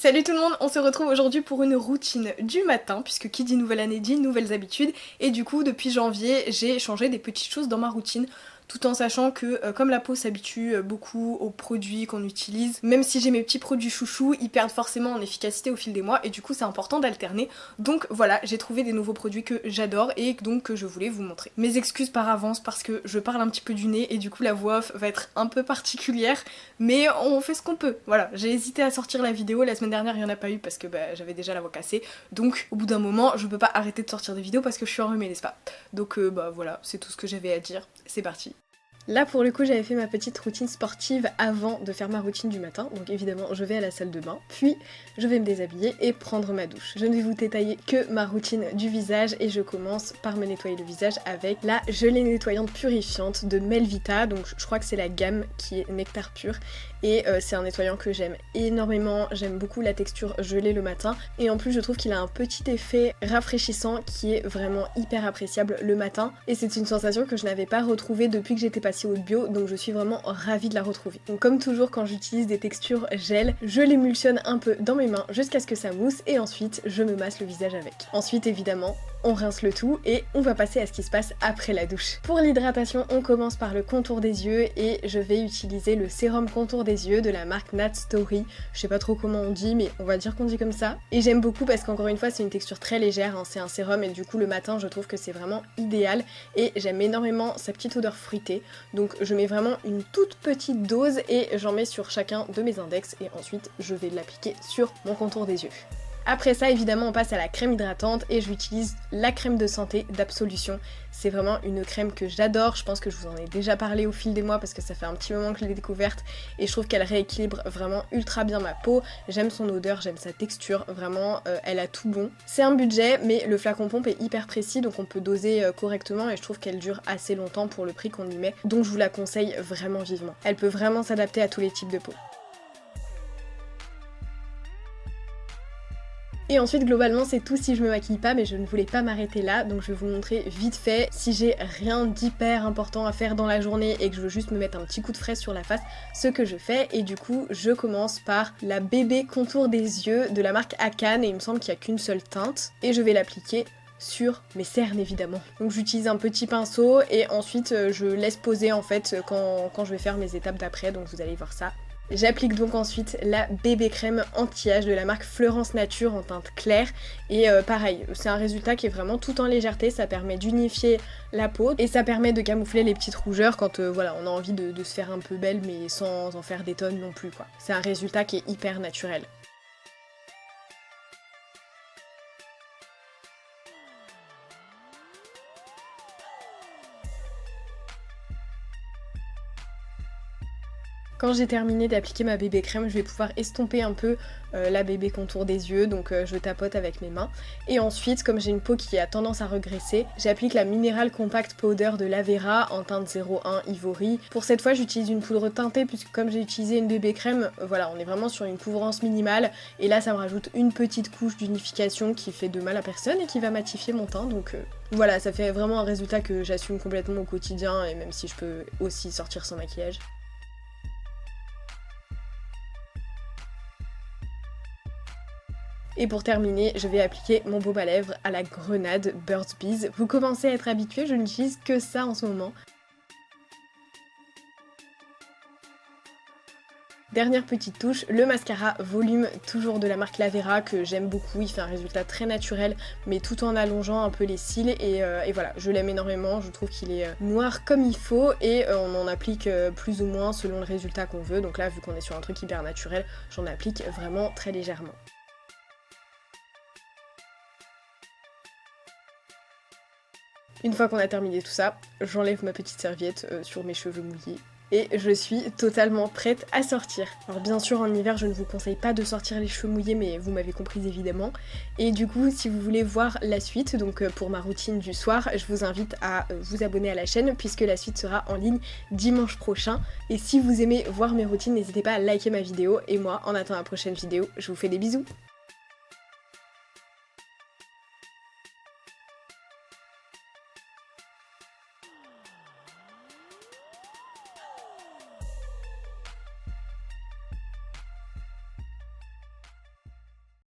Salut tout le monde, on se retrouve aujourd'hui pour une routine du matin, puisque qui dit nouvelle année dit nouvelles habitudes, et du coup depuis janvier j'ai changé des petites choses dans ma routine, tout en sachant que comme la peau s'habitue beaucoup aux produits qu'on utilise, même si j'ai mes petits produits chouchous, ils perdent forcément en efficacité au fil des mois, et du coup c'est important d'alterner. Donc voilà, j'ai trouvé des nouveaux produits que j'adore et donc que je voulais vous montrer. Mes excuses par avance parce que je parle un petit peu du nez et du coup la voix off va être un peu particulière, mais on fait ce qu'on peut. Voilà, j'ai hésité à sortir la vidéo, la semaine dernière il n'y en a pas eu parce que j'avais déjà la voix cassée, donc au bout d'un moment je peux pas arrêter de sortir des vidéos parce que je suis enrhumée, n'est-ce pas? Donc voilà, c'est tout ce que j'avais à dire, c'est parti. Là pour le coup j'avais fait ma petite routine sportive avant de faire ma routine du matin, donc évidemment je vais à la salle de bain, puis je vais me déshabiller et prendre ma douche. Je ne vais vous détailler que ma routine du visage et je commence par me nettoyer le visage avec la gelée nettoyante purifiante de Melvita, donc je crois que c'est la gamme qui est Nectar Pur, et c'est un nettoyant que j'aime énormément, j'aime beaucoup la texture gelée le matin, et en plus je trouve qu'il a un petit effet rafraîchissant qui est vraiment hyper appréciable le matin, et c'est une sensation que je n'avais pas retrouvée depuis que j'étais passée au bio, donc je suis vraiment ravie de la retrouver. Donc comme toujours quand j'utilise des textures gel, je l'émulsionne un peu dans mes mains jusqu'à ce que ça mousse et ensuite je me masse le visage avec. Ensuite évidemment on rince le tout et on va passer à ce qui se passe après la douche. Pour l'hydratation, on commence par le contour des yeux et je vais utiliser le sérum contour des yeux de la marque Nat Story. Je sais pas trop comment on dit, mais on va dire qu'on dit comme ça. Et j'aime beaucoup parce qu'encore une fois, c'est une texture très légère, hein. C'est un sérum et du coup le matin, je trouve que c'est vraiment idéal et j'aime énormément sa petite odeur fruitée. Donc je mets vraiment une toute petite dose et j'en mets sur chacun de mes index et ensuite je vais l'appliquer sur mon contour des yeux. Après ça, évidemment, on passe à la crème hydratante et j'utilise la crème de santé d'Absolution. C'est vraiment une crème que j'adore, je pense que je vous en ai déjà parlé au fil des mois parce que ça fait un petit moment que je l'ai découverte et je trouve qu'elle rééquilibre vraiment ultra bien ma peau. J'aime son odeur, j'aime sa texture, vraiment elle a tout bon. C'est un budget mais le flacon pompe est hyper précis donc on peut doser correctement et je trouve qu'elle dure assez longtemps pour le prix qu'on y met. Donc je vous la conseille vraiment vivement. Elle peut vraiment s'adapter à tous les types de peau. Et ensuite globalement c'est tout si je me maquille pas, mais je ne voulais pas m'arrêter là, donc je vais vous montrer vite fait si j'ai rien d'hyper important à faire dans la journée et que je veux juste me mettre un petit coup de frais sur la face, ce que je fais. Et du coup je commence par la bébé contour des yeux de la marque Akan et il me semble qu'il n'y a qu'une seule teinte et je vais l'appliquer sur mes cernes évidemment. Donc j'utilise un petit pinceau et ensuite je laisse poser en fait quand je vais faire mes étapes d'après, donc vous allez voir ça. J'applique donc ensuite la bébé crème anti-âge de la marque Fleurance Nature en teinte claire et pareil, c'est un résultat qui est vraiment tout en légèreté, ça permet d'unifier la peau et ça permet de camoufler les petites rougeurs quand voilà, on a envie de se faire un peu belle mais sans en faire des tonnes non plus quoi. C'est un résultat qui est hyper naturel. Quand j'ai terminé d'appliquer ma bébé crème, je vais pouvoir estomper un peu la bébé contour des yeux, donc je tapote avec mes mains. Et ensuite, comme j'ai une peau qui a tendance à regresser, j'applique la Mineral Compact Powder de Lavera en teinte 01 Ivory. Pour cette fois, j'utilise une poudre teintée puisque comme j'ai utilisé une bébé crème, voilà, on est vraiment sur une couvrance minimale. Et là, ça me rajoute une petite couche d'unification qui fait de mal à personne et qui va matifier mon teint, donc voilà, ça fait vraiment un résultat que j'assume complètement au quotidien et même si je peux aussi sortir sans maquillage. Et pour terminer, je vais appliquer mon baume à lèvres à la grenade Burt's Bees. Vous commencez à être habitués, je n'utilise que ça en ce moment. Dernière petite touche, le mascara volume, toujours de la marque Lavera, que j'aime beaucoup, il fait un résultat très naturel, mais tout en allongeant un peu les cils, et voilà, je l'aime énormément, je trouve qu'il est noir comme il faut, et on en applique plus ou moins selon le résultat qu'on veut, donc là, vu qu'on est sur un truc hyper naturel, j'en applique vraiment très légèrement. Une fois qu'on a terminé tout ça, j'enlève ma petite serviette sur mes cheveux mouillés et je suis totalement prête à sortir. Alors bien sûr en hiver je ne vous conseille pas de sortir les cheveux mouillés, mais vous m'avez compris évidemment. Et du coup si vous voulez voir la suite, donc pour ma routine du soir, je vous invite à vous abonner à la chaîne puisque la suite sera en ligne dimanche prochain. Et si vous aimez voir mes routines, n'hésitez pas à liker ma vidéo et moi en attendant la prochaine vidéo, je vous fais des bisous.